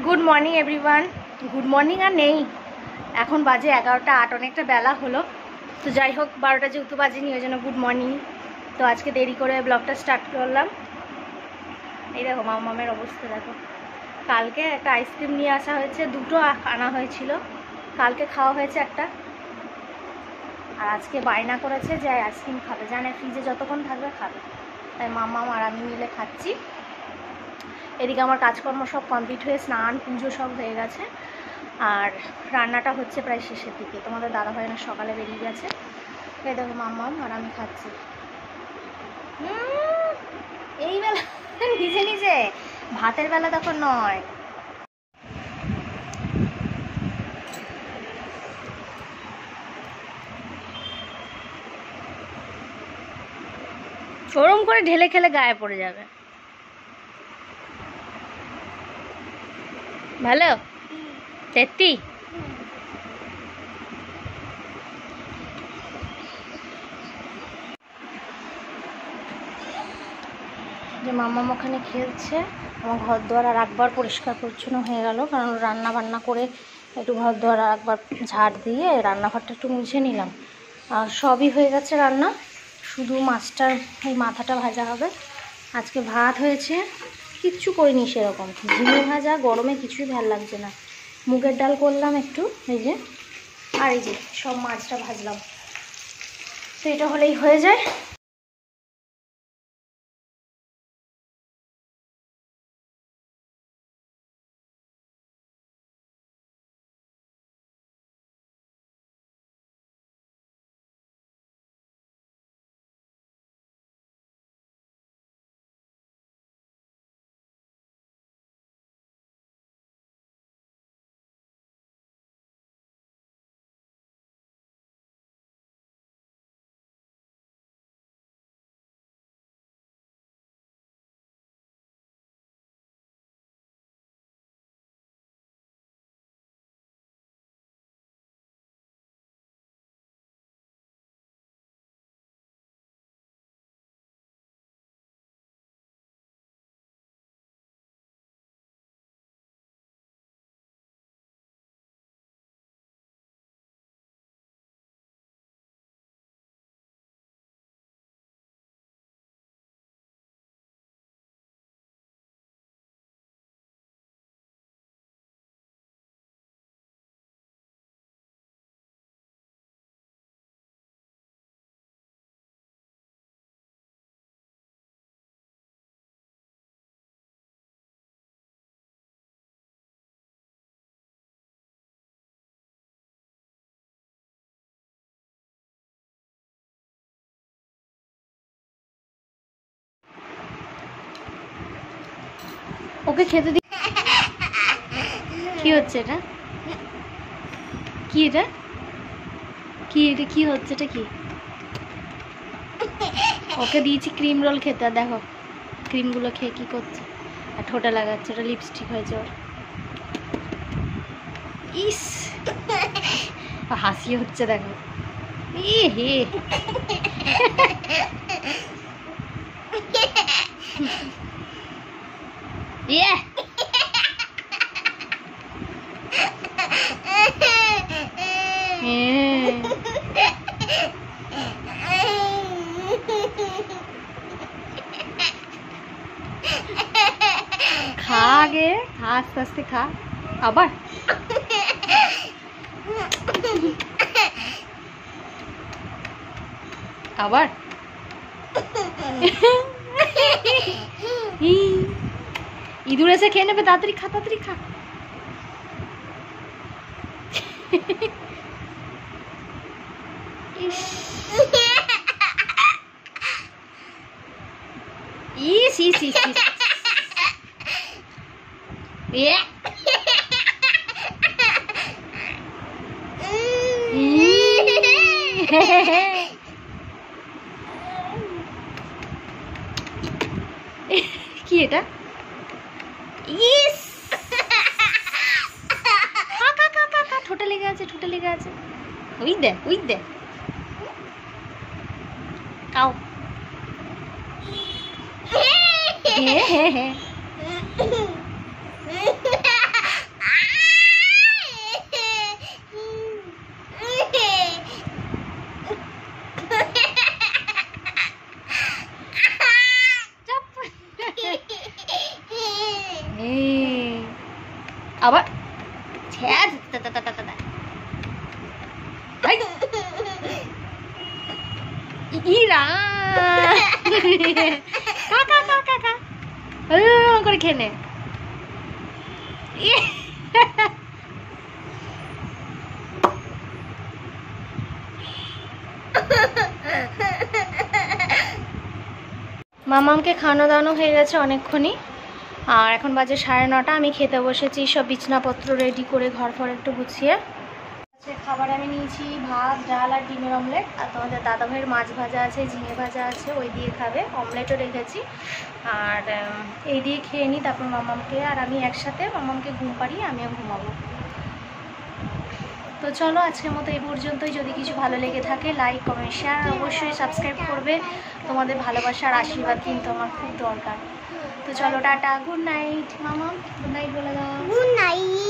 Good morning everyone. Good morning আর নেই, এখন বাজে 11টা 8, অনেকটা বেলা হলো। তো যাই হোক, 12টা যেহেতু বাজেনি ওই জন্য গুড মর্নিং। তো আজকে দেরি করে ব্লগটা স্টার্ট করলাম। এই দেখো মামের অবস্থা দেখো। কালকে একটা আইসক্রিম নিয়ে আসা হয়েছে, দুটো আনা হয়েছিল, কালকে খাওয়া হয়েছে একটা, আর আজকে বায়না করেছে যে আইসক্রিম খাবে, জানে ফ্রিজে যতক্ষণ থাকবে খাবে। তাই মাম্মাম আর আমি মিলে খাচ্ছি। এদিকে আমার কাজকর্ম সব কমপ্লিট হয়ে স্নান পুজো সব হয়ে গেছে, আর রান্নাটা হচ্ছে প্রায় শেষের দিকে। তোমাদের দাদাভাই না সকালে বেরিয়ে গেছে। এই দেখো মাম্মাম আর আমি খাচ্ছি। এই বেলা নিজে নিজে, ভাতের বেলা তখন নয়। ওরম করে ঢেলে খেলে গায়ে পড়ে যাবে। ভালো তেত্তি। যে মাম্মাম ওখানে খেলছে, আমার ঘর দুয়ার আর একবার পরিষ্কার পরিচ্ছন্ন হয়ে গেল, কারণ রান্না বান্না করে একটু ঘর দুয়ার আর একবার ঝাড় দিয়ে রান্নাঘরটা একটু মুছে নিলাম। আর সবই হয়ে গেছে রান্না, শুধু মাছটার এই মাথাটা ভাজা হবে। আজকে ভাত হয়েছে, কিচ্ছু করিনি সেরকম, ঝিঙে ভাজা গরমে কিছুই ভালো লাগছে না। মুগের ডাল করলাম একটু, এই যে, আর এই যে সব মাছটা ভাজলাম। তো এটা হলেই হয়ে যায়। ওকে খেতে দি। কি হচ্ছে এটা? কি এটা? কি এটা? কি হচ্ছে এটা? কি? ওকে দিয়েছি ক্রিম রোল খেতে, আর দেখো ক্রিমগুলো খেয়ে কি করছে, আর ঠোঁটে লাগাচ্ছে। ওটা লিপস্টিক হয়েছে ওর। ইস, হাসি হচ্ছে দেখো। ই হে ইয়ে খা আগে, খা আস্তে আস্তে খা। আবার আবার ইঁদুর এসে খেয়ে নেবে, তাড়াতাড়ি খা, তাড়াতাড়ি খা। ইস ইস ইস ইস। কি এটা? ইস, ঠোঁটে লেগে আছে, ঠোঁটে লেগে আছে। ওই দে, ওই দে, কাও। হ্যাঁ হ্যাঁ হ্যাঁ আবার ইরা করে খেয়ে নে। মামামকে খাওয়ানো দাওয়ানো হয়ে গেছে অনেকক্ষণই, আর এখন বাজে 9:30। আমি খেতে বসেছি, সব বিছনাপত্র রেডি করে ঘর ফর একটু গুছিয়ে। খাবার আমি নিয়েছি ভাত, ডাল আর ডিমের অমলেট, আর তোমাদের দাদাভাইয়ের মাছ ভাজা আছে, ঝিঙে ভাজা আছে, ওই দিয়ে খাবে। অমলেটও রেখেছি, আর এই দিয়ে খেয়ে নিই, তারপর মামামকে আর আমি একসাথে মামামকে ঘুম পাড়িয়ে আমিও ঘুমাবো। তো চলো আজকের মতো এই পর্যন্তই। যদি কিছু ভালো লেগে থাকে লাইক কমেন্ট শেয়ার অবশ্যই সাবস্ক্রাইব করবে। তোমাদের ভালোবাসার আশীর্বাদ কিন্তু আমার খুব দরকার। তো চলো টাটা, গুড নাইট। মামাম গুড নাইট বলে দাও। Good night.